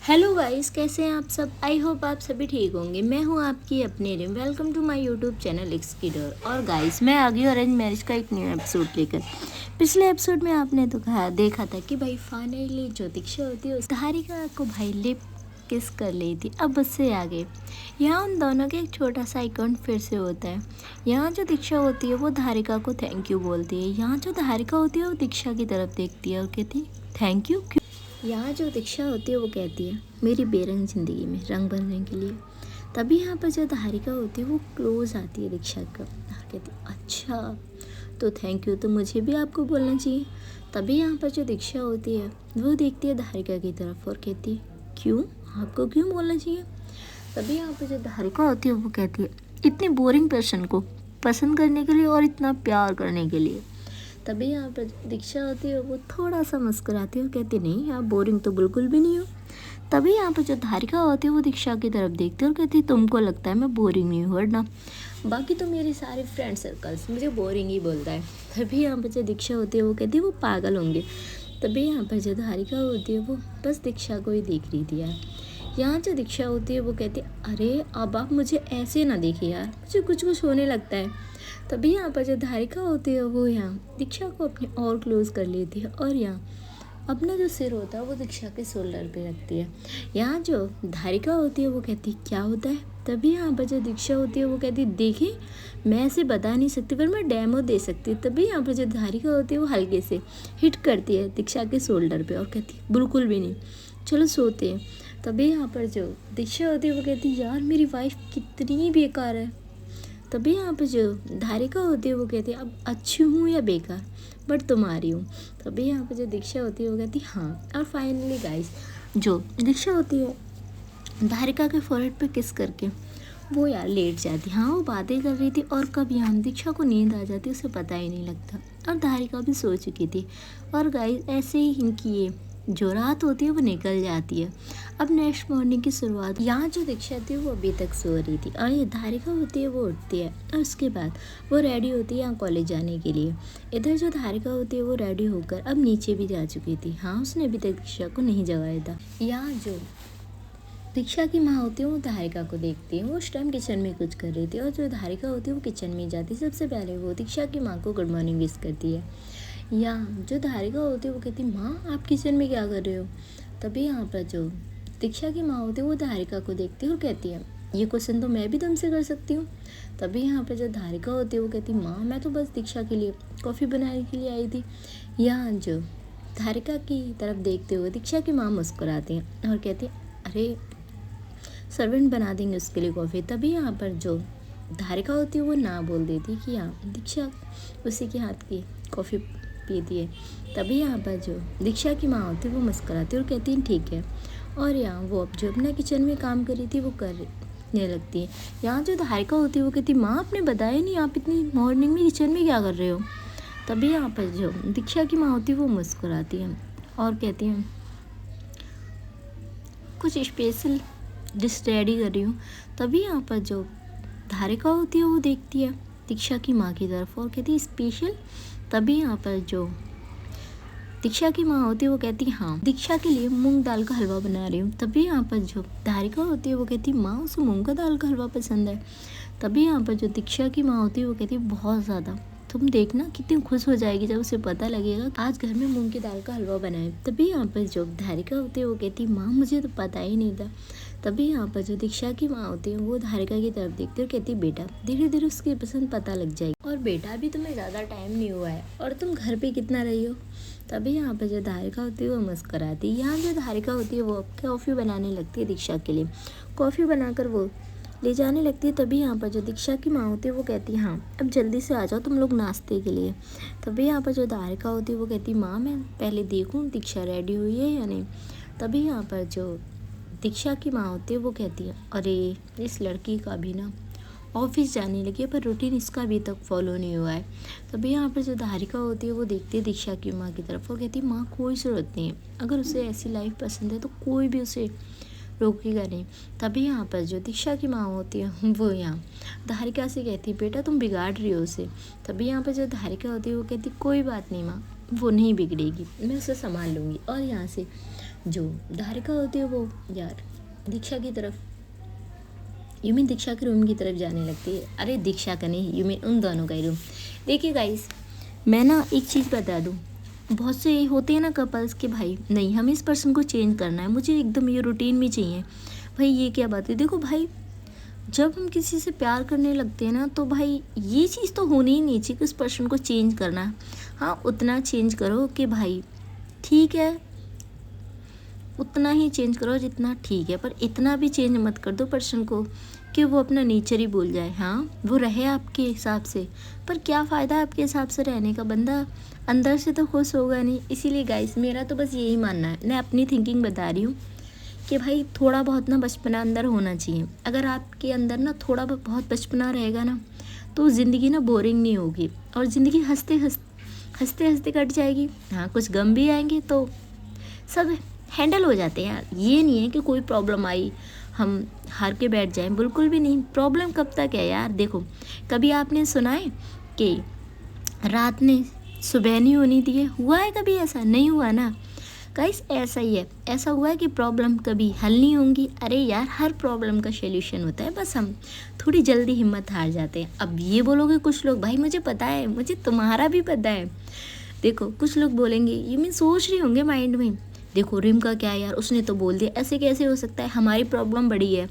Hello guys, कैसे हैं आप सब। आई होप आप सभी ठीक होंगे। मैं हूं आपकी अपनी रिम। Welcome to my YouTube channel एक्स की डोर। और गाइस, मैं आ गई अरेंज मैरिज का एक न्यू एपिसोड लेकर। पिछले एपिसोड में आपने तो देखा था कि भाई फाइनली जो दीक्षा होती है उस धारिका को भाई लिप किस कर ली थी। अब उससे आगे यहाँ उन दोनों के एक छोटा सा अकाउंट फिर से होता है। यहाँ जो दीक्षा होती है वो धारिका को थैंक यू बोलती है। यहाँ जो धारिका होती है वो दीक्षा की तरफ देखती है और कहती है थैंक यू। यहाँ जो दीक्षा होती है वो कहती है मेरी बेरंग ज़िंदगी में रंग भरने के लिए। तभी यहाँ पर जो धारिका होती है वो क्लोज आती है दीक्षा का और कहती है अच्छा तो थैंक यू, तो मुझे भी आपको बोलना चाहिए। तभी यहाँ पर जो दीक्षा होती है वो देखती है धारिका की तरफ और कहती है क्यों, आपको क्यों बोलना चाहिए। तभी यहाँ पर जो धारिका होती है वो कहती है इतने बोरिंग पर्सन को पसंद करने के लिए और इतना प्यार करने के लिए। तभी यहाँ पर दीक्षा होती है वो थोड़ा सा मुस्कुराती है और कहती नहीं आप बोरिंग तो बिल्कुल भी नहीं हो। तभी यहाँ पर जो धारिका होती है वो दीक्षा की तरफ देखती है और कहती तुमको लगता है मैं बोरिंग नहीं हूँ वरना बाकी तो मेरे सारे फ्रेंड सर्कल्स मुझे बोरिंग ही बोलता है। तभी यहाँ पर जो दीक्षा होती है वो कहती है वो पागल होंगे। तभी यहाँ पर जो धारिका होती है वो बस दीक्षा को ही देख रही थी यार। यहाँ जो दीक्षा होती है वो कहती है अरे अब आप मुझे ऐसे ना देखिए यार, मुझे कुछ कुछ होने लगता है। तभी यहाँ पर जो धारिका होती है वो यहाँ दीक्षा को अपने और क्लोज कर लेती है और यहाँ अपना जो सिर होता है वो दीक्षा के शोल्डर पे रखती है। यहाँ जो धारिका होती है वो कहती है क्या होता है। तभी यहाँ पर जो दीक्षा होती है वो कहती है देखिए मैं ऐसे बता नहीं सकती पर मैं डेमो दे सकती हूँ। तभी यहाँ पर जो धारिका होती है वो हल्के से हिट करती है दीक्षा के शोल्डर पे और कहती है बिल्कुल भी नहीं, चलो सोते हैं। तभी यहाँ पर जो दीक्षा होती है वो कहती है यार मेरी वाइफ कितनी बेकार है। तभी यहाँ पे जो धारिका होती है वो कहती है अब अच्छी हूँ या बेकार बट तुम्हारी हूँ। तभी यहाँ पे जो दीक्षा होती है वो कहती है हाँ। और फाइनली गाइस जो दीक्षा होती है धारिका के फोrehead पे किस करके वो यार लेट जाती। हाँ वो बातें कर रही थी और कब यहाँ दीक्षा को नींद आ जाती उसे पता ही नहीं लगता और धारिका भी सो चुकी थी। और गाइस ऐसे ही इनकी ये जो रात होती है वो निकल जाती है। अब नेक्स्ट मॉर्निंग की शुरुआत। यहाँ जो दीक्षा थी वो अभी तक सो रही थी और ये धारिका होती है वो उठती है और उसके बाद वो रेडी होती है यहाँ कॉलेज जाने के लिए। इधर जो धारिका होती है वो रेडी होकर अब नीचे भी जा चुकी थी। हाँ उसने अभी तक दीक्षा को नहीं जगाया था। यहाँ जो दीक्षा की माँ होती है वो धारिका को देखती है। वो उस टाइम किचन में कुछ कर रही थी और जो धारिका होती है वो किचन में जाती है। सबसे पहले वो दीक्षा की माँ को गुड मॉर्निंग विश करती है। या जो धारिका होती है वो कहती माँ आप किचन में क्या कर रहे हो। तभी यहाँ पर जो दीक्षा की माँ होती है वो धारिका को देखती है और कहती है ये क्वेश्चन तो मैं भी तुमसे कर सकती हूँ। तभी यहाँ पर जो धारिका होती है वो कहती माँ मैं तो बस दीक्षा के लिए कॉफ़ी बनाने के लिए आई थी। यहाँ जो धारिका की तरफ देखते हुए दीक्षा की माँ मुस्कुराती हैं और कहती है अरे सर्वेंट बना देंगे उसके लिए कॉफ़ी। तभी यहाँ पर जो धारिका होती है वो ना बोल देती कि यहाँ दीक्षा उसी के हाथ की कॉफ़ी पीती है। तभी यहाँ पर जो दीक्षा की माँ होती है वो मुस्कुराती है और कहती है ठीक है। और यहाँ वो अब जो अपना किचन में काम कर रही थी वो करने लगती है। यहाँ जो धारिका होती है वो कहती माँ आपने बताया नहीं आप इतनी मॉर्निंग में किचन में क्या कर रहे हो। तभी यहाँ पर जो दीक्षा की माँ होती है वो मुस्कुराती है और कहती हैं कुछ स्पेशल डिश रेडी कर रही हूँ। तभी यहाँ पर जो धारिका होती है वो देखती है दीक्षा की माँ की तरफ और कहती है स्पेशल। तभी यहाँ पर जो दीक्षा की माँ होती है वो कहती है हाँ दीक्षा के लिए मूंग दाल का हलवा बना रही हूँ। तभी यहाँ पर जो धारिका होती है वो कहती है माँ उसे मूंग का दाल का हलवा पसंद है। तभी यहाँ पर जो दीक्षा की माँ होती है वो कहती है बहुत ज़्यादा, तुम देखना कितनी खुश हो जाएगी जब उसे पता लगेगा आज घर में मूंग की दाल का हलवा बनाए। तभी यहाँ पर जो धारिका होती है वो कहती है माँ मुझे तो पता ही नहीं था। तभी यहाँ पर जो दीक्षा की माँ होती है वो धारिका की तरफ देखती है और कहती है बेटा धीरे धीरे उसकी पसंद पता लग जाएगी और बेटा अभी तुम्हें ज़्यादा टाइम नहीं हुआ है और तुम घर पे कितना रही हो। तभी यहाँ पर जो धारिका होती है वो मुस्कुराती है। यहाँ जो धारिका होती है वो कॉफ़ी बनाने लगती है दीक्षा के लिए। कॉफ़ी बनाकर वो ले जाने लगती है। तभी यहाँ पर जो दीक्षा की माँ होती है वो कहती है हाँ अब जल्दी से आ जाओ तुम लोग नाश्ते के लिए। तभी यहाँ पर जो धारिका होती है वो कहती है माँ मैं पहले देखूँ दीक्षा रेडी हुई है या नहीं। तभी यहाँ पर जो दीक्षा की माँ होती है वो कहती है अरे इस लड़की का भी ना ऑफिस जाने लगी है पर रूटीन इसका अभी तक फॉलो नहीं हुआ है। तभी यहाँ पर जो धारिका होती है वो देखती है दीक्षा की माँ की तरफ और कहती है माँ कोई ज़रूरत नहीं है, अगर उसे ऐसी लाइफ पसंद है तो कोई भी उसे रोकेगा नहीं। तभी यहाँ पर जो दीक्षा की माँ होती है वो यहाँ धारिका से कहती है बेटा तुम बिगाड़ रही हो उसे। तभी यहाँ पर जो धारिका होती है वो कहती कोई बात नहीं माँ वो नहीं बिगड़ेगी, मैं उसे संभाल लूँगी। और यहाँ से जो धारिका होती है वो यार दीक्षा की तरफ, यू मीन दीक्षा के रूम की तरफ जाने लगती है। अरे दीक्षा का नहीं, यू मीन उन दोनों का ही रूम। देखिए गाइस, मैं ना एक चीज़ बता दूँ, बहुत से होते हैं ना कपल्स के भाई नहीं हमें इस पर्सन को चेंज करना है, मुझे एकदम ये रूटीन में चाहिए। भाई ये क्या बात है? देखो भाई, जब हम किसी से प्यार करने लगते हैं ना तो भाई ये चीज़ तो होनी ही नहीं चाहिए कि उस पर्सन को चेंज करना है। हाँ, उतना चेंज करो कि भाई ठीक है, उतना ही चेंज करो जितना ठीक है, पर इतना भी चेंज मत कर दो पर्सन को कि वो अपना नेचर ही भूल जाए। हाँ, वो रहे आपके हिसाब से, पर क्या फ़ायदा आपके हिसाब से रहने का? बंदा अंदर से तो खुश होगा नहीं। इसीलिए गाइस, मेरा तो बस यही मानना है, मैं अपनी थिंकिंग बता रही हूँ कि भाई थोड़ा बहुत ना बचपना अंदर होना चाहिए। अगर आपके अंदर ना थोड़ा बहुत बचपना रहेगा ना तो ज़िंदगी ना बोरिंग नहीं होगी और ज़िंदगी हंसते हंसते कट जाएगी। हाँ, कुछ गम भी आएंगे तो सब हैंडल हो जाते हैं यार। ये नहीं है कि कोई प्रॉब्लम आई हम हार के बैठ जाएं, बिल्कुल भी नहीं। प्रॉब्लम कब तक है यार? देखो, कभी आपने सुना है कि रात ने सुबह नहीं होनी थी? हुआ है कभी ऐसा? नहीं हुआ ना गाइस, ऐसा ही है। ऐसा हुआ है कि प्रॉब्लम कभी हल नहीं होंगी? अरे यार, हर प्रॉब्लम का सॉल्यूशन होता है, बस हम थोड़ी जल्दी हिम्मत हार जाते हैं। अब ये बोलोगे कुछ लोग, भाई मुझे पता है, मुझे तुम्हारा भी पता है। देखो, कुछ लोग बोलेंगे, ये मैं सोच रही होंगे माइंड में, देखो रिम का क्या यार, उसने तो बोल दिया, ऐसे कैसे हो सकता है, हमारी प्रॉब्लम बड़ी है।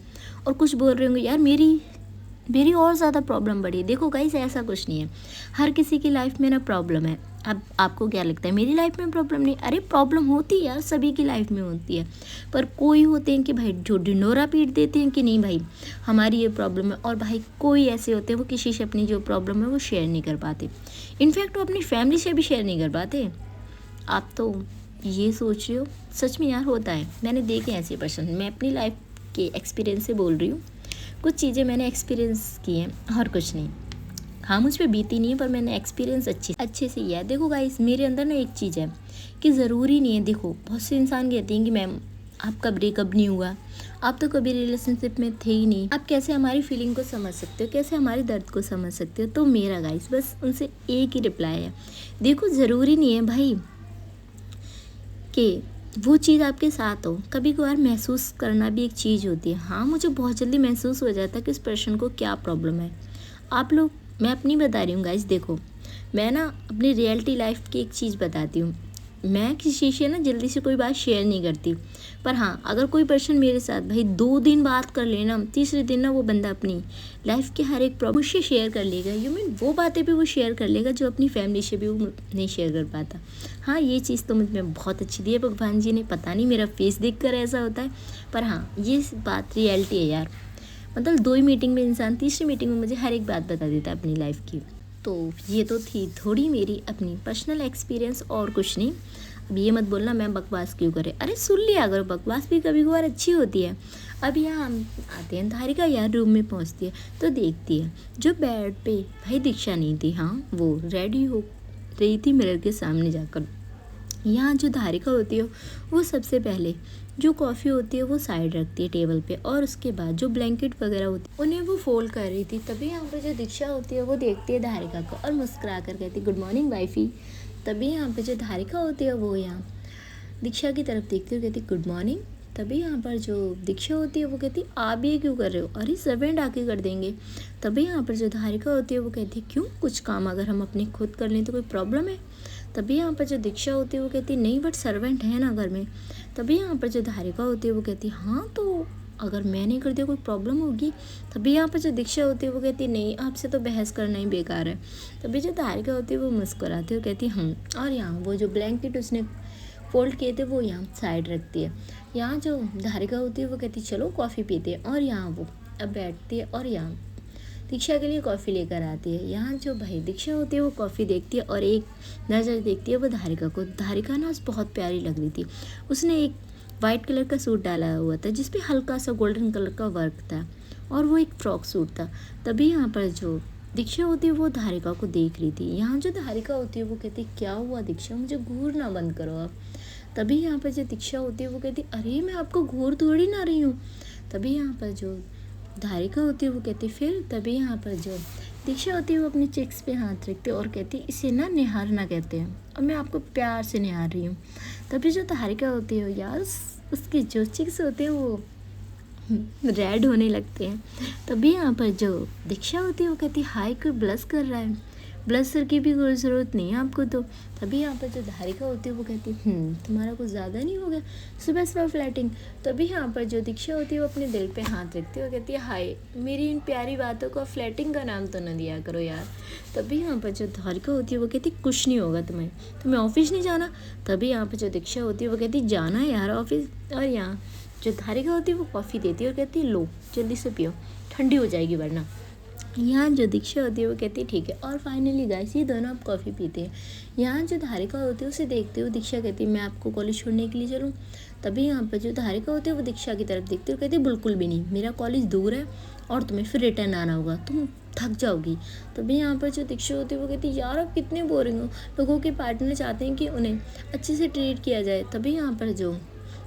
और कुछ बोल रहे होंगे, यार मेरी और ज़्यादा प्रॉब्लम बड़ी है। देखो गाइस, ऐसा कुछ नहीं है, हर किसी की लाइफ में ना प्रॉब्लम है। अब आपको क्या लगता है मेरी लाइफ में प्रॉब्लम नहीं? अरे प्रॉब्लम होती है यार, सभी की लाइफ में होती है। पर कोई होते हैं कि भाई जो ढिंडोरा पीट देते हैं कि नहीं भाई हमारी ये प्रॉब्लम है, और भाई कोई ऐसे होते हैं वो किसी से अपनी जो प्रॉब्लम है वो शेयर नहीं कर पाते। इनफैक्ट वो अपनी फैमिली से भी शेयर नहीं कर पाते। आप तो ये सोच रहे हो, सच में यार होता है, मैंने देखे हैं ऐसे पर्सन। मैं अपनी लाइफ के एक्सपीरियंस से बोल रही हूँ, कुछ चीज़ें मैंने एक्सपीरियंस की हैं और कुछ नहीं। हाँ, मुझ पे बीती नहीं है, पर मैंने एक्सपीरियंस अच्छे से किया है। देखो गाइस, मेरे अंदर ना एक चीज़ है कि ज़रूरी नहीं है। देखो, बहुत से इंसान कहते हैं कि मैम आपका ब्रेकअप नहीं हुआ, आप तो कभी रिलेशनशिप में थे ही नहीं, आप कैसे हमारी फीलिंग को समझ सकते हो, कैसे हमारे दर्द को समझ सकते हो? तो मेरा गाइस बस उनसे एक ही रिप्लाई है, देखो ज़रूरी नहीं है भाई कि वो चीज़ आपके साथ हो। कभी कभार महसूस करना भी एक चीज़ होती है। हाँ, मुझे बहुत जल्दी महसूस हो जाता है कि उस पर्सन को क्या प्रॉब्लम है। आप लोग, मैं अपनी बता रही हूँ गाइस, देखो मैं ना अपनी रियलिटी लाइफ की एक चीज़ बताती हूँ। मैं किसी से ना जल्दी से कोई बात शेयर नहीं करती, पर हाँ, अगर कोई पर्सन मेरे साथ भाई 2 दिन बात कर लेना, तीसरे दिन ना वो बंदा अपनी लाइफ के हर एक प्रॉब्लम मुझसे शेयर कर लेगा। यू मीन वो बातें भी वो शेयर कर लेगा जो अपनी फैमिली से भी वो नहीं शेयर कर पाता। हाँ, ये चीज़ तो मुझ में बहुत अच्छी दी है भगवान जी ने, पता नहीं मेरा फेस देख कर ऐसा होता है, पर हाँ ये बात रियलिटी है यार। मतलब 2 ही मीटिंग में इंसान तीसरी मीटिंग में मुझे हर एक बात बता देता है अपनी लाइफ की। तो ये तो थी थोड़ी मेरी अपनी पर्सनल एक्सपीरियंस और कुछ नहीं। अब ये मत बोलना मैं बकवास क्यों करे, अरे सुन लिया अगर, बकवास भी कभी कभार अच्छी होती है। अब यहाँ हम आते हैं, धारिका यार रूम में पहुँचती है तो देखती है जो बेड पे भाई दीक्षा नहीं थी, हाँ वो रेडी हो रही थी मिरर के सामने जाकर। यहाँ जो धारिका होती है वो सबसे पहले जो कॉफ़ी होती है वो साइड रखती है टेबल पे, और उसके बाद जो ब्लैंकेट वगैरह होती है उन्हें वो फोल्ड कर रही थी। तभी यहाँ पर जो दीक्षा होती है वो देखती है धारिका को और मुस्कुरा कर कहती है गुड मॉर्निंग वाइफी। तभी यहाँ पे जो धारिका होती है वो यहाँ दीक्षा की तरफ देखती है, कहती गुड मॉर्निंग। तभी यहाँ पर जो दीक्षा होती है वो कहती आप ये क्यों कर रहे हो, अरे सर्वेंट आके कर देंगे। तभी यहाँ पर जो धारिका होती है वो कहती क्यों, कुछ काम अगर हम अपने खुद कर लें तो कोई प्रॉब्लम है। तभी यहाँ पर जो दीक्षा होती है वो कहती नहीं बट सर्वेंट है ना घर में। तभी यहाँ पर जो धारिका होती है वो कहती हाँ तो अगर मैं नहीं कर दिया कोई प्रॉब्लम होगी। तभी यहाँ पर जो दीक्षा होती है वो कहती नहीं आपसे तो बहस करना ही बेकार है। तभी जो धारिका होती है वो मुस्कुराती है और कहती और यहाँ वो जो ब्लैंकेट उसने फोल्ड किए थे वो यहाँ साइड रखती है। यहाँ जो धारिका होती है वो कहती चलो कॉफ़ी पीते हैं, और यहाँ वो अब बैठती है और यहाँ दीक्षा के लिए कॉफ़ी लेकर आती है। यहाँ जो भाई दीक्षा होती है वो कॉफ़ी देखती है और एक नज़र देखती है वो धारिका को। धारिका ना बहुत प्यारी लग रही थी, उसने एक वाइट कलर का सूट डाला हुआ था जिस पे हल्का सा गोल्डन कलर का वर्क था, और वो एक फ्रॉक सूट था। तभी यहाँ पर जो दीक्षा होती है वो धारिका को देख रही थी। यहाँ जो धारिका होती है वो कहती क्या हुआ दीक्षा, मुझे घूरना बंद करो आप। तभी यहाँ पर जो दीक्षा होती है वो कहती अरे मैं आपको घूर थोड़ी ना रही हूँ। तभी यहाँ पर जो धारिका होती है वो कहती फिर। तभी यहाँ पर जो दीक्षा होती है वो अपने चेक्स पे हाथ रखती है और कहती इसे ना निहारना कहते हैं और मैं आपको प्यार से निहार रही हूँ। तभी जो धारिका होती है यार उसके जो चिक्स होते हैं वो रेड होने लगते हैं। तभी यहाँ पर जो दीक्षा होती है वो कहती हाय कोई ब्लश कर रहा है, ब्लशर की भी कोई ज़रूरत नहीं है आपको तो। तभी यहाँ पर जो धारिका होती है वो कहती तुम्हारा कुछ ज़्यादा नहीं हो गया सुबह सुबह फ्लैटिंग। तभी यहाँ पर जो दीक्षा होती है वो अपने दिल पे हाथ रखती है और कहती है हाय मेरी इन प्यारी बातों को फ्लैटिंग का नाम तो न दिया करो यार। तभी यहाँ पर जो धारिका होती है वो कहती कुछ नहीं होगा तुम्हें ऑफिस नहीं जाना। तभी यहाँ पर जो दीक्षा होती है वो कहती जाना यार ऑफिस। और यहाँ जो धारिका होती है वो कॉफ़ी देती है और कहती है लो जल्दी से पियो ठंडी हो जाएगी वरना। यहाँ जो दीक्षा होती है वो कहती है ठीक है। और फाइनली गाइस ये दोनों अब कॉफ़ी पीते हैं। यहाँ जो धारिका होती है उसे देखते हुए दीक्षा कहती है मैं आपको कॉलेज छोड़ने के लिए चलूँ। तभी यहाँ पर जो धारिका होती है वो दीक्षा की तरफ देखती है और कहती है बिल्कुल भी नहीं, मेरा कॉलेज दूर है और तुम्हें फिर रिटर्न आना होगा, तुम थक जाओगी। तभी यहाँ पर जो दीक्षा होती है वो कहती है यार आप कितने बोरिंग हो, लोगों के पार्टनर चाहते हैं कि उन्हें अच्छे से ट्रीट किया जाए। तभी यहाँ पर जो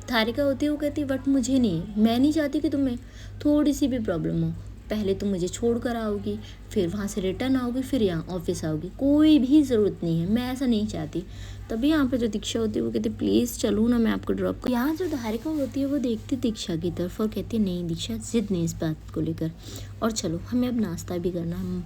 धारिका होती है वो कहती है बट मुझे नहीं, मैं नहीं चाहती कि तुम्हें थोड़ी सी भी प्रॉब्लम हो। पहले तुम मुझे छोड़ कर आओगी, फिर वहाँ से रिटर्न आओगी, फिर यहाँ ऑफिस आओगी, कोई भी ज़रूरत नहीं है, मैं ऐसा नहीं चाहती। तभी यहाँ पर जो दीक्षा होती है वो कहती प्लीज़ चलूँ ना मैं आपको ड्रॉप कर। यहाँ जो धारिका होती है वो देखती दीक्षा की तरफ और कहती है नहीं दीक्षा जिद नहीं इस बात को लेकर, और चलो हमें अब नाश्ता भी करना, हम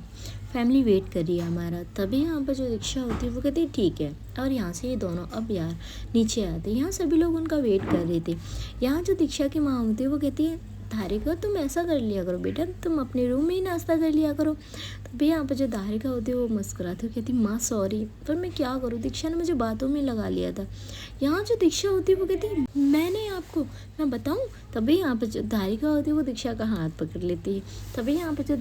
फैमिली वेट कर रही है हमारा। तभी यहाँ पर जो दीक्षा होती है वो कहती है ठीक है। और यहाँ से ये दोनों अब यार नीचे आते हैं। यहाँ सभी लोग उनका वेट कर रहे थे। यहाँ जो दीक्षा की माँ होती है वो कहती है धारिका तुम ऐसा कर लिया करो बेटा, तुम अपने रूम में ही नाश्ता कर लिया करो। तभी यहाँ पर जो धारिका होती है वो मुस्कुराती है, कहती माँ सॉरी पर मैं क्या करूँ, दीक्षा ने मुझे बातों में लगा लिया था। यहाँ जो दीक्षा होती है वो कहती मैंने आपको, मैं बताऊँ। तभी यहाँ पर जो धारिका होती है वो दीक्षा का हाथ पकड़ लेती है। तभी यहाँ पर जो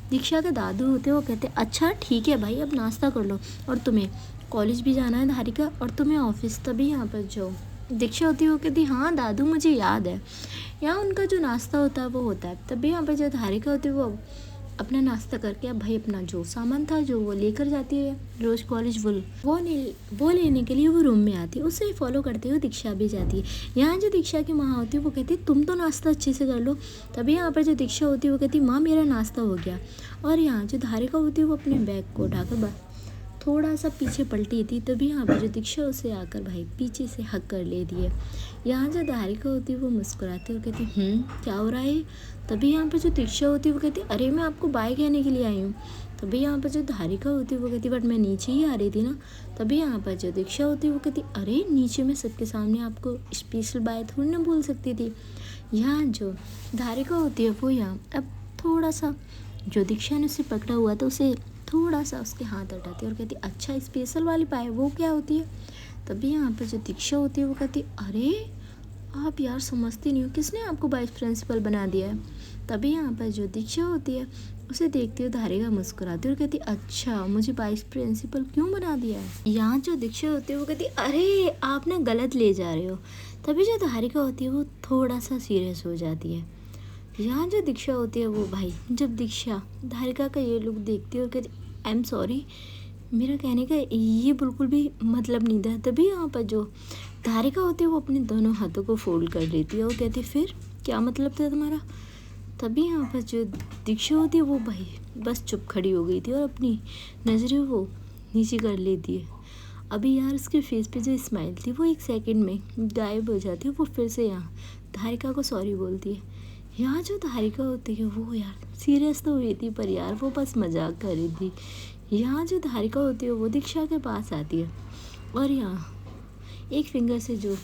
दीक्षा के दादू होते हैं वो कहते हैं अच्छा ठीक है भाई अब नाश्ता कर लो, और तुम्हें कॉलेज भी जाना है धारिका और तुम्हें ऑफिस। तभी यहाँ पर जो दीक्षा होती है वो कहती हाँ दादू मुझे याद है। यहाँ उनका जो नाश्ता होता है वो होता है। तभी यहाँ पर जो धारिका होती है वो अपना नाश्ता करके अब भाई अपना जो सामान था जो वो लेकर जाती है रोज़ कॉलेज, वो लेने के लिए वो रूम में आती है। उसे फॉलो करते हुए दीक्षा भी जाती है। यहाँ जो दीक्षा की माँ होती है वो कहती है तुम तो नाश्ता अच्छे से कर लो। तभी यहाँ पर जो दीक्षा होती है वो कहती माँ मेरा नाश्ता हो गया। और यहाँ जो धारिका होती है वो अपने बैग को उठाकर थोड़ा सा पीछे पलटी थी। तभी यहाँ पर जो दीक्षा उसे आकर भाई पीछे से हक कर लेती है। यहाँ जो धारिका होती है वो मुस्कुराती है और कहती क्या हो रहा है। तभी यहाँ पर जो दीक्षा होती है वो कहती अरे मैं आपको बाय कहने के लिए आई हूँ। तभी यहाँ पर जो धारिका होती है वो कहती बट मैं नीचे ही आ रही थी ना। तभी यहाँ पर जो दीक्षा होती है वो कहती अरे नीचे मैं सबके सामने आपको स्पेशल बाय थोड़ी ना बोल सकती थी। यहाँ जो धारिका होती है वो यहाँ अब थोड़ा सा जो दीक्षा ने उसे पकड़ा हुआ था उसे थोड़ा सा उसके हाथ हटाती है और कहती अच्छा स्पेशल वाली पाए वो क्या होती है। तभी यहाँ पर जो दीक्षा होती है वो कहती अरे आप यार समझती नहीं हो, किसने आपको वाइस प्रिंसिपल बना दिया है। तभी यहाँ पर जो दीक्षा होती है उसे देखती हुए धारिका मुस्कुराती है और कहती अच्छा मुझे वाइस प्रिंसिपल क्यों बना दिया है। यहाँ जो दीक्षा होती है वो कहती अरे आप ना गलत ले जा रहे हो। तभी जो धारिका होती है वो थोड़ा सा सीरियस हो जाती है। यहाँ जो दीक्षा होती है वो भाई जब दीक्षा धारिका का ये लुक देखती है और कहती आई एम सॉरी, मेरा कहने का ये बिल्कुल भी मतलब नहीं था। तभी यहाँ पर जो धारिका होती है वो अपने दोनों हाथों को फोल्ड कर लेती है और कहती फिर क्या मतलब था तुम्हारा। तभी यहाँ पर जो दीक्षा होती है वो भाई बस चुप खड़ी हो गई थी और अपनी नज़रें वो नीचे कर लेती है। अभी यार उसके फेस पे जो स्माइल थी वो एक सेकंड में गायब हो जाती है। वो फिर से यहाँ धारिका को सॉरी बोलती है। यहाँ जो धारिका होती है वो यार सीरियस तो हुई थी पर यार वो बस मजाक कर रही थी। यहाँ जो धारिका होती है वो दीक्षा के पास आती है और यहाँ एक फिंगर से जो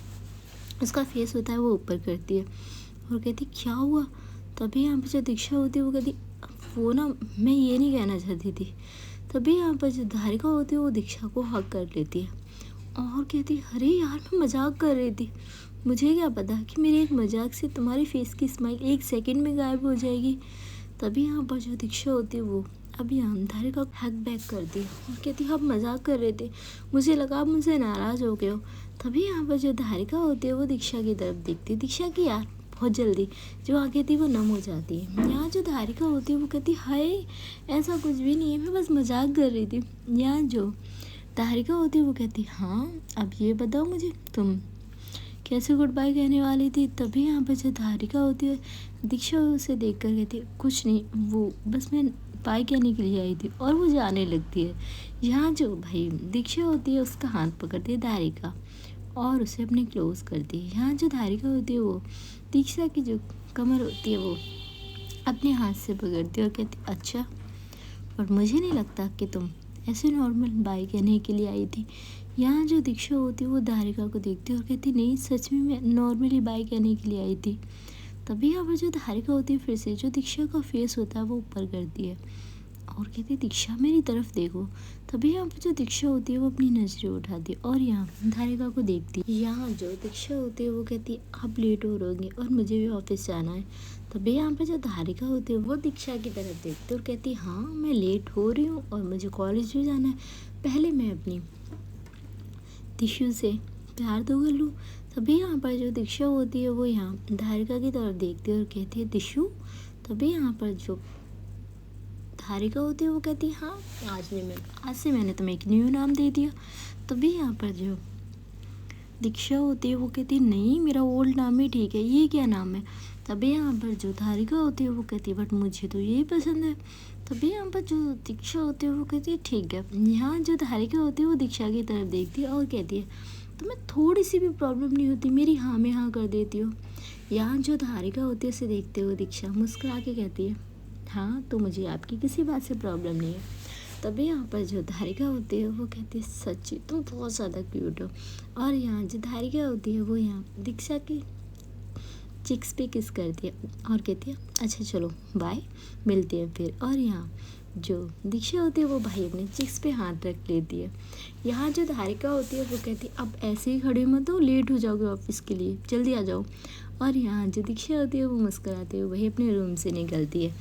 उसका फेस होता है वो ऊपर करती है और कहती क्या हुआ। तभी यहाँ पर जो दीक्षा होती है वो कहती वो ना मैं ये नहीं कहना चाहती थी। तभी यहाँ पर जो धारिका होती है वो दीक्षा को हक कर लेती है और कहती अरे यार मैं मजाक कर रही थी, मुझे क्या पता कि मेरे एक मजाक से तुम्हारी फेस की स्माइल एक सेकंड में गायब हो जाएगी। तभी यहाँ पर जो दीक्षा होती है वो अब यहाँ धारिका को हक बैक करती है और कहती आप मजाक कर रहे थे, मुझे लगा आप मुझसे नाराज़ हो गए हो। तभी यहाँ पर जो धारिका होती है वो दीक्षा की तरफ देखती है। दीक्षा की यार बहुत जल्दी जो आगे थी वो नम हो जाती है। यहाँ जो धारिका होती है वो कहती हाय ऐसा कुछ भी नहीं है, मैं बस मजाक कर रही थी। यहाँ जो धारिका होती है वो कहती हाँ अब ये बताओ मुझे तुम कैसे गुड बाय कहने वाली थी, तभी यहाँ पर जो धारिका होती है दीक्षा उसे देख कर कहती है कुछ नहीं, वो बस मैं बाय कहने के लिए आई थी, और वो जाने लगती है। यहाँ जो भाई दीक्षा होती है उसका हाथ पकड़ती है धारिका और उसे अपने क्लोज करती है। यहाँ जो धारिका होती है वो दीक्षा की जो कमर होती है वो अपने हाथ से पकड़ती है और कहती अच्छा, और मुझे नहीं लगता कि तुम ऐसे नॉर्मल बाय कहने के लिए आई थी। यहाँ जो दीक्षा होती है वो धारिका को देखती है और कहती नहीं, सच में मैं नॉर्मली बाय कहने के लिए आई थी। तभी यहाँ पर जो धारिका होती है फिर से जो दीक्षा का फेस होता है वो ऊपर करती है और कहती है दीक्षा मेरी तरफ देखो। तभी यहाँ पर जो दीक्षा होती है वो अपनी नज़रें उठाती है और यहाँ धारिका को देखती है। यहाँ जो दीक्षा होती है वो कहती है आप लेट हो रहोगे और मुझे भी ऑफिस जाना है। तभी यहाँ पर जो धारिका होती है वो दीक्षा की तरफ देखती है और कहती है हाँ मैं लेट हो रही हूँ और मुझे कॉलेज भी जाना है, पहले मैं अपनी दिशु से प्यार तो कर लूँ। तभी यहाँ पर जो दीक्षा होती है वो यहाँ धारिका की तरफ देखती है और कहती है दिशु। तभी यहाँ पर जो धारिका होती है वो कहती है हाँ आज से मैंने तुम्हें एक न्यू नाम दे दिया। तभी यहाँ पर जो दीक्षा होती है वो कहती है नहीं, मेरा ओल्ड नाम ही ठीक है, ये क्या नाम है। तभी यहाँ पर जो धारिका होती है वो कहती है बट मुझे तो यही पसंद है। तभी यहाँ पर जो दीक्षा होती है वो कहती है ठीक है। यहाँ जो धारिका होती है वो दीक्षा की तरफ देखती है और कहती है तुम्हें थोड़ी सी भी प्रॉब्लम नहीं होती मेरी हाँ में हाँ कर देती हो। यहाँ जो धारिका होती है उसे देखते हुए दीक्षा मुस्कुरा के कहती है हाँ तो मुझे आपकी किसी बात से प्रॉब्लम नहीं है। तभी यहाँ पर जो धारिका होती है वो कहती है सच्ची तुम बहुत ज़्यादा क्यूट हो। और यहाँ जो धारिका होती है वो यहाँ दीक्षा की चिक्स पे किस करती है और कहती है अच्छा चलो बाय, मिलते हैं फिर। और यहाँ जो दीक्षा होती है वो भाई अपने चिक्स पे हाथ रख लेती है। यहाँ जो धारिका होती है वो कहती है अब ऐसे ही खड़े मत हो, लेट हो जाओगे ऑफिस के लिए, जल्दी आ जाओ। और यहाँ जो दीक्षा होती है वो मुस्कुराते हुए वही अपने रूम से निकलती है।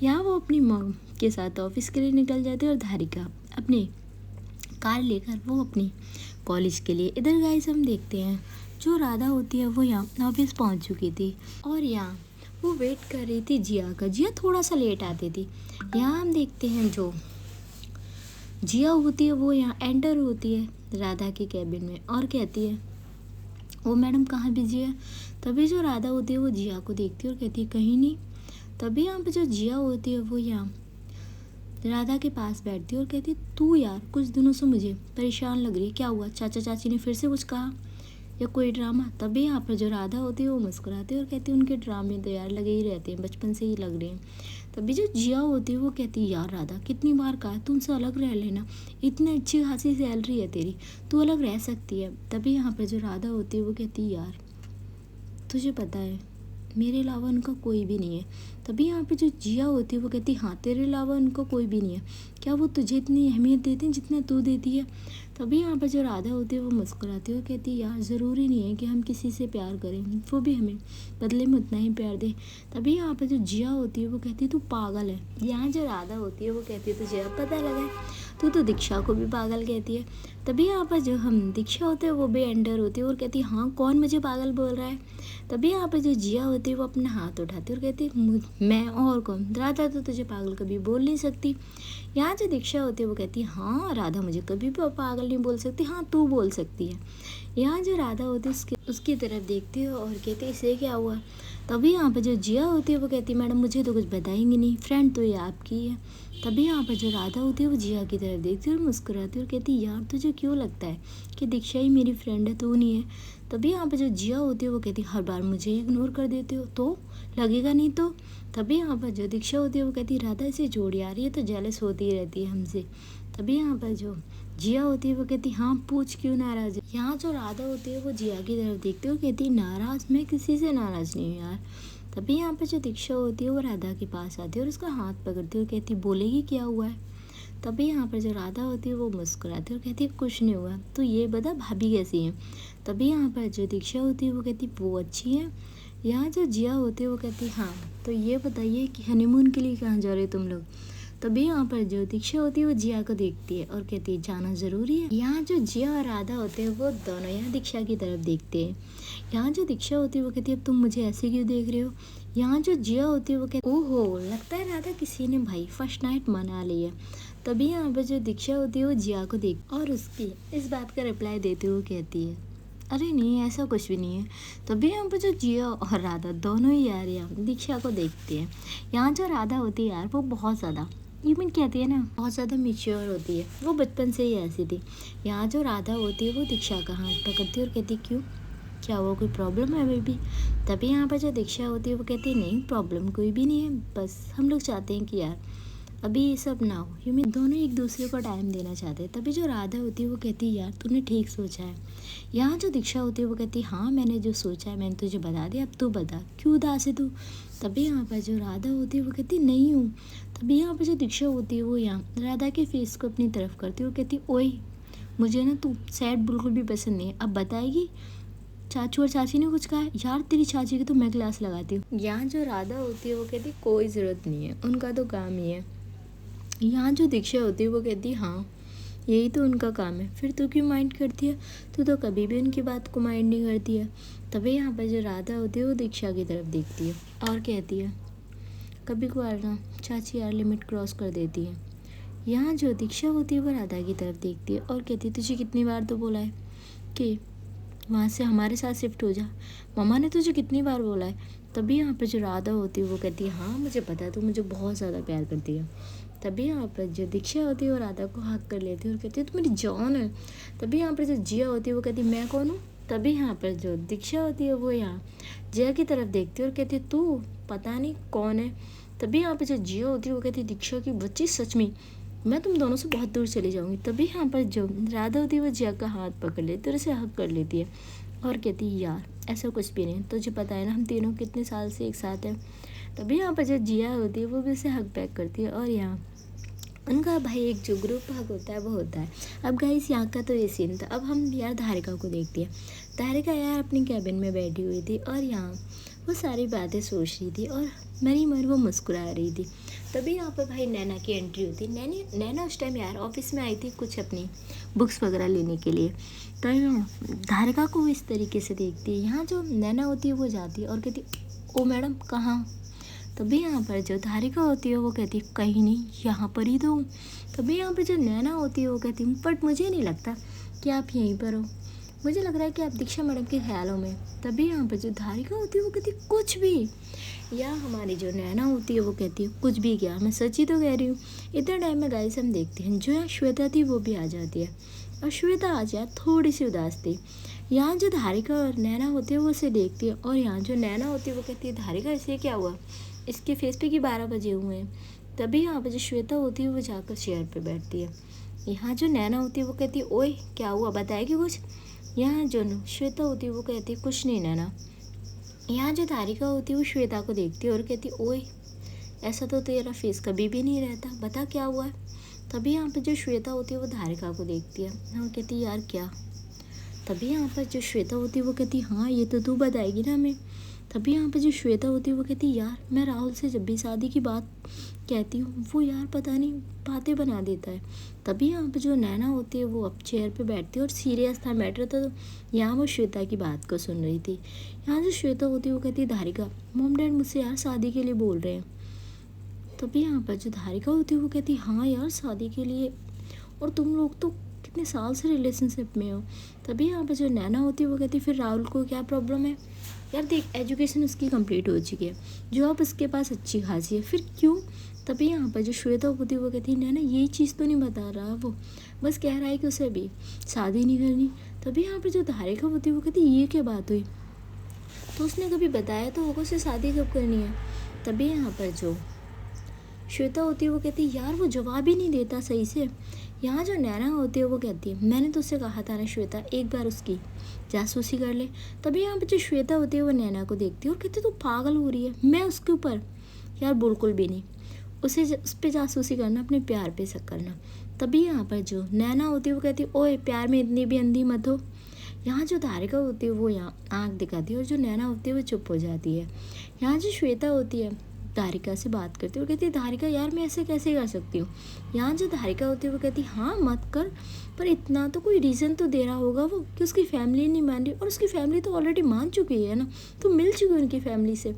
यहाँ वो अपनी मॉम के साथ ऑफिस के लिए निकल जाती है और धारिका अपनी कार लेकर वो अपनी कॉलेज के लिए। इधर गाइस हम देखते हैं जो राधा होती है वो यहाँ ऑफिस पहुँच चुकी थी और यहाँ वो वेट कर रही थी जिया का। जिया थोड़ा सा लेट आती थी। यहाँ हम देखते हैं जो जिया होती है वो यहाँ एंटर होती है राधा के कैबिन में और कहती है वो मैडम कहाँ बिजी है। तभी जो राधा होती है वो जिया को देखती है और कहती है कहीं नहीं। तभी यहाँ पे जो जिया होती है वो यहाँ राधा के पास बैठती है और कहती है तू यार कुछ दिनों से मुझे परेशान लग रही है, क्या हुआ, चाचा चाची ने फिर से कुछ कहा या कोई ड्रामा। तभी यहाँ पर जो राधा होती है वो मुस्कुराती है और कहती है उनके ड्रामे तो यार लगे ही रहते हैं, बचपन से ही लग रहे हैं। तभी जो जिया होती है वो कहती है यार राधा कितनी बार कहा तुमसे अलग रह लेना, इतनी अच्छी खासी सैलरी है तेरी, तू अलग रह सकती है। तभी यहाँ पर जो राधा होती है वो कहती है यार तुझे पता है मेरे अलावा उनका कोई भी नहीं है। तभी यहाँ पे जो जिया होती है वो कहती है हाँ तेरे अलावा उनका कोई भी नहीं है, क्या वो तुझे इतनी अहमियत देते हैं जितना तू देती है। तभी यहाँ पर जो राधा होती है वो मुस्कुराती है और कहती है यार ज़रूरी नहीं है कि हम किसी से प्यार करें, वो भी हमें बदले में उतना ही प्यार दे। तभी यहाँ पर जो जिया होती है वो कहती है तू पागल है। यहाँ जो राधा होती है वो कहती है तुझे अब पता लगा है, तू तो दीक्षा को भी पागल कहती है। तभी यहाँ पर जो हम दीक्षा होते हैं वो भी एंटर होती है और कहती है हाँ कौन मुझे पागल बोल रहा है। तभी यहाँ पर जो जिया होती है वो अपना हाथ उठाती है और कहती है मैं और कौन, राधा तो तुझे पागल कभी बोल नहीं सकती। यहाँ जो दीक्षा होती है वो कहती है हाँ राधा मुझे कभी भी पागल नहीं बोल सकती, हाँ तू बोल सकती है। यहाँ जो राधा होती है उसकी तरफ देखती है और कहती है इसे क्या हुआ। तभी यहाँ पर जो जिया होती है वो कहती है मैडम मुझे तो कुछ बताएंगे नहीं, फ्रेंड तो ये आपकी है। तभी यहाँ पर जो राधा होती है वो जिया की तरफ देखती है और मुस्कुराती है और कहती है यार तुझे क्यों लगता है कि दीक्षा ही मेरी फ्रेंड है, तू नहीं है। तभी यहाँ पर जो जिया होती है वो कहती है हर बार मुझे इग्नोर कर देते हो तो लगेगा नहीं तो। तभी यहाँ पर जो दीक्षा होती है वो कहती है राधा इसे जोड़ यार, ये तो जेलस होती ही रहती है हमसे। तभी यहाँ पर जो जिया होती है वो कहती है हाँ पूछ क्यों नाराज़ है। यहाँ जो राधा होती है वो जिया की तरफ देखती है और कहती है नाराज़, मैं किसी से नाराज़ नहीं हूँ यार। तभी यहाँ पर जो दीक्षा होती है वो राधा के पास आती है और उसका हाथ पकड़ती है और कहती है बोलेगी क्या हुआ है। तभी यहाँ पर जो राधा होती है वो मुस्कुराती है और कहती है कुछ नहीं हुआ, तो ये बता भाभी कैसी हैं। तभी यहाँ पर जो दीक्षा होती है वो कहती है वो अच्छी है। यहाँ जो जिया होती है वो कहती है हाँ तो ये बताइए कि हनीमून के लिए कहाँ जा रहे हो तुम लोग। तभी यहाँ पर जो दीक्षा होती है वो जिया को देखती है और कहती है जाना ज़रूरी है। यहाँ जो जिया और राधा होते हैं वो दोनों यहाँ दीक्षा की तरफ देखते हैं। यहाँ जो दीक्षा होती है वो कहती है अब तुम मुझे ऐसे क्यों देख रहे हो। यहाँ जो जिया होती है वो कहती है ओहो लगता है राधा किसी ने भाई फर्स्ट नाइट मना ली है। तभी यहाँ पर जो दीक्षा होती है वो जिया को देख और उसकी इस बात का रिप्लाई देते हुए कहती है अरे नहीं, ऐसा कुछ भी नहीं है। तभी यहाँ पर जो जिया और राधा दोनों ही यार यहाँ दीक्षा को देखते हैं। यहाँ जो राधा होती है यार वो बहुत ज़्यादा मीन कहती है ना, बहुत ज़्यादा मेच्योर होती है, वो बचपन से ही ऐसी थी। यहाँ जो राधा होती है वो दीक्षा का हाथ पकड़ती है और कहती क्यों, क्या वो कोई प्रॉब्लम है बेबी। तभी यहाँ पर जो दीक्षा होती है वो कहती है नहीं प्रॉब्लम कोई भी नहीं है, बस हम लोग चाहते हैं कि यार अभी ये सब ना हो, ये दोनों एक दूसरे को टाइम देना चाहते हैं। तभी जो राधा होती है वो कहती है यार तूने ठीक सोचा है। यहाँ जो दीक्षा होती है वो कहती है हाँ मैंने जो सोचा है मैंने तुझे बता दिया, अब तू बता क्यों उदास है तू। तभी यहाँ पर जो राधा होती है वो कहती नहीं हूँ। तभी यहाँ पर जो दीक्षा होती है वो यहाँ राधा के फेस को अपनी तरफ करती है और कहती ओए मुझे ना तू सैड बिल्कुल भी पसंद नहीं है, अब बताएगी चाचू और चाची ने कुछ कहा है यार, तेरी चाची की तो मैं क्लास लगाती हूँ। यहाँ जो राधा होती है वो कहती कोई ज़रूरत नहीं है, उनका तो काम ही है। यहाँ जो दीक्षा होती है वो कहती है हाँ यही तो उनका काम है, फिर तू क्यों माइंड करती है, तू तो कभी भी उनकी बात को माइंड नहीं करती है। तभी यहाँ पर जो राधा होती है वो दीक्षा की तरफ देखती है और कहती है कभी कभार ना चाची यार लिमिट क्रॉस कर देती है। यहाँ जो दीक्षा होती है वो राधा की तरफ देखती है और कहती है तुझे कितनी बार तो बोला है कि वहाँ से हमारे साथ शिफ्ट हो जा, मम्मा ने तुझे कितनी बार बोला है। तभी यहाँ पर जो राधा होती है वो कहती है हाँ मुझे पता है, तू मुझे बहुत ज़्यादा प्यार करती है। तभी यहाँ पर जो दीक्षा होती है वो राधा को हक कर लेती है और कहती है तू मेरी जान है। तभी यहाँ पर जो जिया होती है वो कहती है मैं कौन हूँ। तभी यहाँ पर जो दीक्षा होती है वो यहाँ जिया की तरफ देखती है और कहती है तू पता नहीं कौन है। तभी यहाँ पर जो जिया होती है वो कहती है दीक्षा की बच्ची सच में मैं तुम दोनों से बहुत दूर चली जाऊँगी। तभी यहाँ पर जो राधा होती है वो जिया का हाथ पकड़ लेती है और उसे हक कर लेती है और कहती है यार ऐसा कुछ भी नहीं, तुझे पता है ना हम तीनों कितने साल से एक साथ हैं। तभी यहाँ पर जो जिया होती है वो भी उसे हक बैक करती है और यहाँ उनका भाई एक जो ग्रुप हक होता है वो होता है। अब गाइस यहाँ का तो ये सीन था। अब हम यार धारिका को देखते हैं। धारिका यार अपनी कैबिन में बैठी हुई थी और यहाँ वो सारी बातें सोच रही थी और मरी मर वो मुस्कुरा रही थी। तभी यहाँ पर भाई नैना की एंट्री होती। नैना उस टाइम यार ऑफिस में आई थी कुछ अपनी बुक्स वगैरह लेने के लिए। तो धारिका को इस तरीके से देखती है। यहाँ जो नैना होती है वो जाती है और कहती ओ मैडम कहाँ। तभी यहाँ पर जो धारिका होती है वो कहती है कहीं नहीं, यहाँ पर ही तो हूँ। तभी यहाँ पर जो नैना होती है वो कहती है बट मुझे नहीं लगता कि आप यहीं पर हो, मुझे लग रहा है कि आप दीक्षा मैडम के ख्यालों में। तभी यहाँ पर जो धारिका होती है वो कहती है कुछ भी। या हमारी जो नैना होती है वो कहती है कुछ भी क्या, मैं सच ही तो कह रही हूँ। इतने टाइम में गाइस हम देखते हैं जो यहाँ श्वेता थी वो भी आ जाती है और श्वेता आज यार थोड़ी सी उदास थी। यहाँ जो धारिका और नैना होती है वो उसे देखती है और यहाँ जो नैना होती है वो कहती है धारिका इसे क्या हुआ, इसके फेस पे कि 12 बजे हुए हैं। तभी यहाँ पर जो श्वेता होती है वो जाकर चेयर पे बैठती है। यहाँ जो नैना होती है वो कहती है ओए क्या हुआ बताएगी कुछ। यहाँ जो श्वेता होती है वो कहती है कुछ नहीं नैना। यहाँ जो धारिका होती है वो श्वेता को देखती है और कहती है ओए ऐसा तो तेरा फेस कभी भी नहीं रहता, बता क्या हुआ है। तभी यहाँ पर जो श्वेता होती है वो धारिका को देखती है और कहती है यार क्या। तभी यहाँ पर जो श्वेता होती है वो कहती है हाँ ये तो तू बताएगी ना हमें। तभी यहाँ पर जो श्वेता होती है वो कहती है यार मैं राहुल से जब भी शादी की बात कहती हूँ वो यार पता नहीं बातें बना देता है। तभी यहाँ पे जो नैना होती है वो अब चेयर पे बैठती है और सीरियस था मैटर था, तो यहाँ वो श्वेता की बात को सुन रही थी। यहाँ जो श्वेता होती है वो कहती है धारिका मॉम डैड मुझसे यार शादी के लिए बोल रहे हैं। तभी यहाँ पर जो धारिका होती है वो कहती है हाँ यार शादी के लिए, और तुम लोग तो कितने साल से रिलेशनशिप में हो। तभी यहाँ पर जो नैना होती है वो कहती है फिर राहुल को क्या प्रॉब्लम है। यार देख एजुकेशन उसकी कंप्लीट हो चुकी है, जॉब उसके पास अच्छी खासी है, फिर क्यों। तभी यहाँ पर जो श्वेता होती है वो कहती है नैना यही चीज़ तो नहीं बता रहा, वो बस कह रहा है कि उसे अभी शादी नहीं करनी। तभी यहाँ पर जो धारिका होती है वो कहती है ये क्या बात हुई, तो उसने कभी बताया तो होगा उसे शादी कब करनी है। तभी यहाँ पर जो श्वेता होती है वो कहती है यार वो जवाब ही नहीं देता सही से। यहाँ जो नैना होती है वो कहती है मैंने तो उससे कहा था ना श्वेता एक बार उसकी जासूसी कर ले। तभी यहाँ पर जो श्वेता होती है वो नैना को देखती है और कहती है तू पागल हो रही है, मैं उसके ऊपर यार बिल्कुल भी नहीं, उसे उस पर जासूसी करना अपने प्यार पे शक करना। तभी यहाँ पर जो नैना होती है वो कहती है ओए प्यार में इतनी भी अंधी मत हो। यहाँ जो धारिका होती है वो यहाँ आँख दिखाती है और जो नैना होती है वो चुप हो जाती है। यहाँ जो श्वेता होती है धारिका से बात करती है और कहती है धारिका यार मैं ऐसे कैसे कर सकती हूँ। यहाँ जो धारिका होती है वो कहती है हाँ मत कर, पर इतना तो कोई रीज़न तो दे रहा होगा वो कि उसकी फैमिली नहीं मान रही, और उसकी फैमिली तो ऑलरेडी मान चुकी है ना, तो मिल चुकी है उनकी फैमिली से।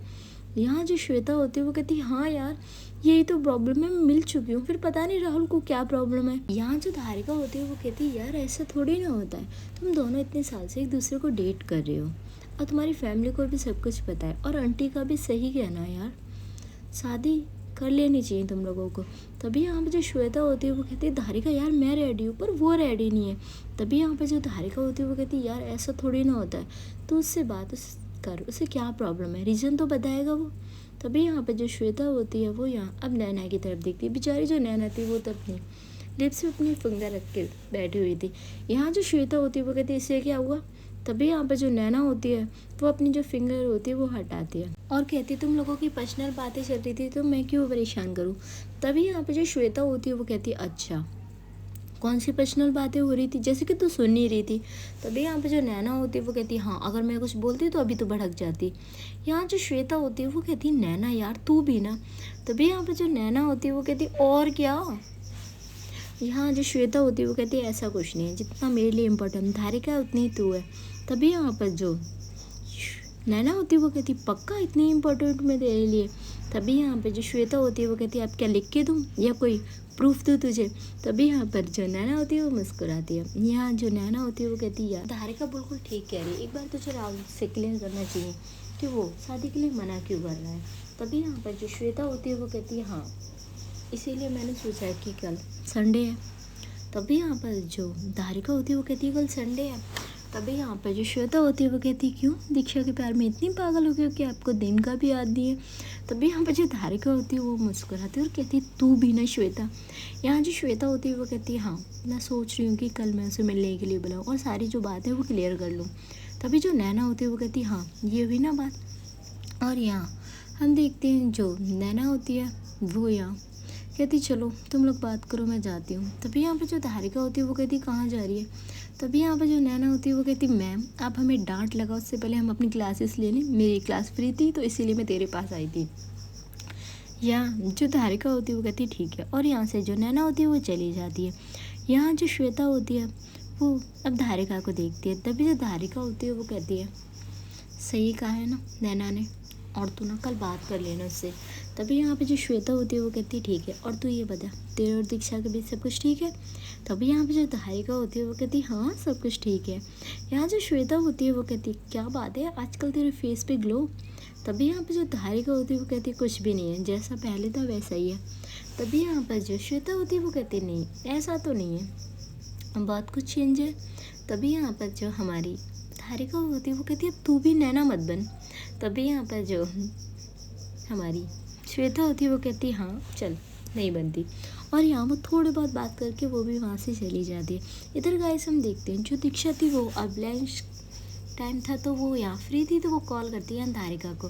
यहाँ जो श्वेता होती है वो कहती है हाँ यार यही तो प्रॉब्लम है, मैं मिल चुकी हूँ, फिर पता नहीं राहुल को क्या प्रॉब्लम है। यहाँ जो धारिका होती है वो कहती है यार ऐसा थोड़ी ना होता है, तुम दोनों इतने साल से एक दूसरे को डेट कर रहे हो और तुम्हारी फैमिली को भी सब कुछ पता है, और आंटी का भी सही कहना है यार, शादी कर लेनी चाहिए तुम लोगों को। तभी यहाँ पे जो श्वेता होती है वो कहती है धारिका यार मैं रेडी हूँ, पर वो रेडी नहीं है। तभी यहाँ पे जो धारिका होती है वो कहती है यार ऐसा थोड़ी ना होता है, तो उससे बात कर, उसे क्या प्रॉब्लम है, रीज़न तो बताएगा वो। तभी यहाँ पे जो श्वेता होती है वो यहाँ अब नैना की तरफ देखती है। बेचारी जो नैना थी वो तो अपनी लिप्स में अपनी फिंगर रख के बैठी हुई थी। यहाँ जो श्वेता होती है वो कहती है इससे क्या हुआ। तभी यहाँ पर जो नैना होती है वो अपनी जो फिंगर होती है वो हटाती है और कहती है तुम लोगों की पर्सनल बातें चल रही थी तो मैं क्यों परेशान करूँ। तभी यहाँ पे जो श्वेता होती है वो कहती है अच्छा कौन सी पर्सनल बातें हो रही थी, जैसे कि तू सुन नहीं रही थी। तभी यहाँ पे जो नैना होती है वो कहती है हाँ अगर मैं कुछ बोलती तो अभी तो भड़क जाती। यहाँ जो श्वेता होती है वो कहती है नैना यार तू भी ना। तभी यहाँ पे जो नैना होती है वो कहती है और क्या। यहाँ जो श्वेता होती है वो कहती है ऐसा कुछ नहीं है, जितना मेरे लिए इम्पोर्टेंट धारिका है उतनी ही तू है। तभी यहाँ पर जो नैना होती है वो कहती है पक्का इतनी इम्पोर्टेंट मैं तेरे लिए। तभी यहाँ पे जो श्वेता होती है वो कहती है अब क्या लिख के दूँ या कोई प्रूफ दूँ तुझे। तभी यहाँ पर जो नैना होती है वो मुस्कुराती है। यहाँ जो नैना होती है वो कहती है यार धारिका बिल्कुल ठीक कह रही है, एक बार तुझे राहुल से क्लियर करना चाहिए कि वो शादी के लिए मना क्यों कर रहा है। तभी यहाँ पर जो श्वेता होती है वो कहती है हाँ इसीलिए मैंने सोचा है कि कल संडे है। तभी यहाँ पर जो धारिका होती है वो कहती है कल संडे है। तभी यहाँ पर जो श्वेता होती है वो कहती है क्यों दीक्षा के प्यार में इतनी पागल हो गई हो कि आपको दिन का भी याद नहीं है। तभी यहाँ पर जो धारिका होती है वो मुस्कुराती है और कहती है तू भी ना श्वेता। यहाँ जो श्वेता होती है वो कहती है हाँ मैं सोच रही हूँ कि कल मैं उसे मिलने के लिए बुलाऊँ और सारी जो बात है वो क्लियर कर लूँ। तभी जो नैना होती है वो कहती है हाँ ये हुई ना बात। और यहाँ हम देखते हैं जो नैना होती है वो यहाँ कहती चलो तुम लोग बात करो मैं जाती हूँ। तभी यहाँ पर जो धारिका होती है वो कहती कहाँ जा रही है। तभी यहाँ पर जो नैना होती है वो कहती मैम आप हमें डांट लगाओ, उससे पहले हम अपनी क्लासेस ले लें, मेरी क्लास फ्री थी तो इसीलिए मैं तेरे पास आई थी। यहाँ जो धारिका होती है वो कहती ठीक है और यहाँ से जो नैना होती है वो चली जाती है। यहाँ जो श्वेता होती है वो अब धारिका को देखती है। तभी जो धारिका होती है वो कहती है सही कहा है ना नैना ने, और तू ना कल बात कर लेना उससे। तभी यहाँ पे जो श्वेता होती है वो कहती है ठीक है और तू ये बता तेरे और दीक्षा के बीच सब कुछ ठीक है। तभी यहाँ पे जो धारिका होती है वो कहती है हाँ सब कुछ ठीक है। यहाँ जो श्वेता होती है वो कहती है क्या बात है आजकल तेरे फेस पे ग्लो। तभी यहाँ पे जो धारिका होती है वो कहती है कुछ भी नहीं है, जैसा पहले था वैसा ही है। तभी यहाँ पर जो श्वेता होती है वो कहती है नहीं ऐसा तो नहीं है, बहुत कुछ चेंज है। तभी यहाँ पर जो हमारी धारिका होती है वो कहती है तू भी नैना मत बन। तभी यहाँ पर जो हमारी श्वेता होती है वो कहती है हाँ चल नहीं बनती, और यहाँ वो थोड़ी बहुत बात करके वो भी वहाँ से चली जाती है। इधर गाइस हम देखते हैं जो दीक्षा थी वो अब लंच टाइम था तो वो यहाँ फ्री थी तो वो कॉल करती है धारिका को।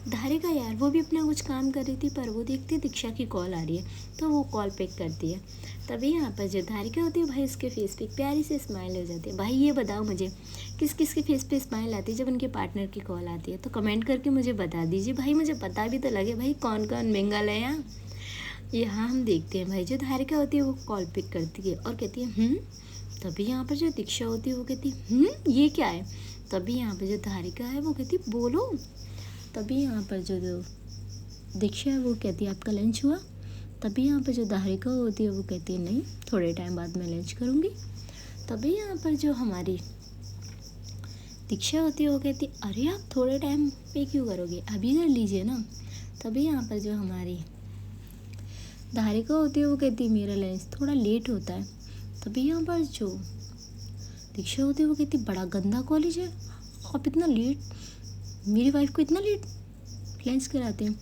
धारिका यार वो भी अपना कुछ काम कर रही थी पर वो देखती है दीक्षा की कॉल आ रही है तो वो कॉल पिक करती है। तभी यहाँ पर जो धारिका होती है भाई उसके फेस पे प्यारी सी स्माइल हो जाती है। भाई ये बताओ मुझे किस किस के फेस पे स्माइल आती है जब उनके पार्टनर की कॉल आती है, तो कमेंट करके मुझे बता दीजिए भाई, मुझे पता भी तो लगे भाई कौन कौन मिंगल है यहाँ। यहाँ हम देखते हैं भाई जो धारिका होती है वो कॉल पिक करती है और कहती है तभी यहाँ पर जो दीक्षा होती है वो कहती है ये क्या है। तभी यहाँ पर जो धारिका है वो कहती है बोलो। तभी यहाँ पर जो दीक्षा है वो कहती है आपका लंच हुआ। तभी यहाँ पर जो धारिका होती है वो कहती है नहीं थोड़े टाइम बाद मैं लंच करूँगी। तभी यहाँ पर जो हमारी दीक्षा होती है वो कहती है अरे आप थोड़े टाइम पे क्यों करोगे, अभी कर लीजिए ना। तभी यहाँ पर जो हमारी धारिका होती है वो कहती है मेरा लंच थोड़ा लेट होता है। तभी यहाँ पर जो दीक्षा होती है वो कहती है बड़ा गंदा कॉलेज है, आप इतना लेट मेरी वाइफ को इतना लेट लंच कराते हैं।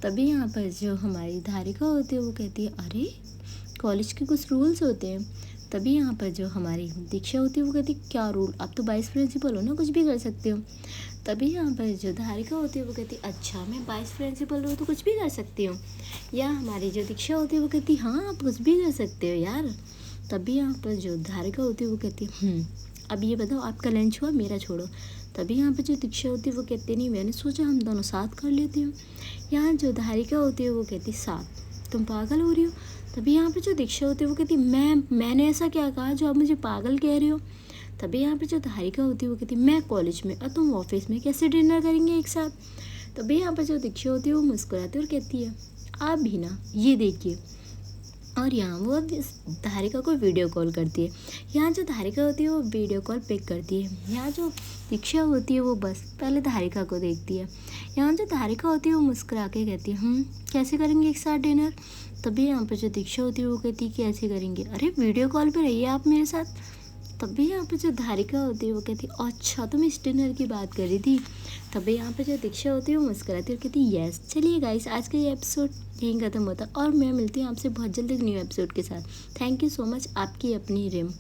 तभी यहाँ पर जो हमारी धारिका होती है वो कहती है अरे कॉलेज के कुछ रूल्स होते हैं। तभी यहाँ पर जो हमारी दीक्षा होती है वो कहती है क्या रूल, आप तो वाइस प्रिंसिपल हो ना, कुछ भी कर सकते हो। तभी यहाँ पर जो धारिका होती है वो कहती है अच्छा मैं वाइस प्रिंसिपल हूँ तो कुछ भी कर सकती हूँ। या हमारी जो दीक्षा होती है वो कहती है हाँ आप कुछ भी कर सकते हो यार। तभी यहाँ पर जो धारिका होती है वो कहती है अब ये बताओ आपका लंच हुआ, मेरा छोड़ो। तभी यहाँ पर जो दीक्षा होती है वो कहती नहीं मैंने सोचा हम दोनों साथ कर लेते हो। यहाँ जो धारिका होती है वो कहती साथ, तुम पागल हो रही हो। तभी यहाँ पे जो दीक्षा होती है वो कहती मैंने ऐसा क्या कहा जो आप मुझे पागल कह रहे हो। तभी यहाँ पे जो धारिका होती है वो कहती मैं कॉलेज में और तुम ऑफिस में, कैसे डिनर करेंगे एक साथ। तभी यहाँ पर जो दीक्षा होती है वो मुस्कुराती है और कहती है आप भी ना, ये देखिए। और यहाँ वो अब इस धारिका को वीडियो कॉल करती है। यहाँ जो धारिका होती है वो वीडियो कॉल पिक करती है। यहाँ जो दीक्षा होती है वो बस पहले धारिका को देखती है। यहाँ जो धारिका होती है वो मुस्कुरा के कहती है कैसे करेंगे एक साथ डिनर। तभी यहाँ पर जो दीक्षा होती है वो कहती है कैसे करेंगे, अरे वीडियो कॉल पे रहिए आप मेरे साथ। तभी यहाँ पे जो धारिका होती है वो कहती है अच्छा तुम इस डिनर की बात कर रही थी। तभी यहाँ पे जो दीक्षा होती है वो मुस्कुराती है और कहती है यस। चलिए गाइस, आज का ये एपिसोड यहीं ख़त्म होता है और मैं मिलती हूँ आपसे बहुत जल्द एक न्यू एपिसोड के साथ। थैंक यू सो मच, आपकी अपनी रिम।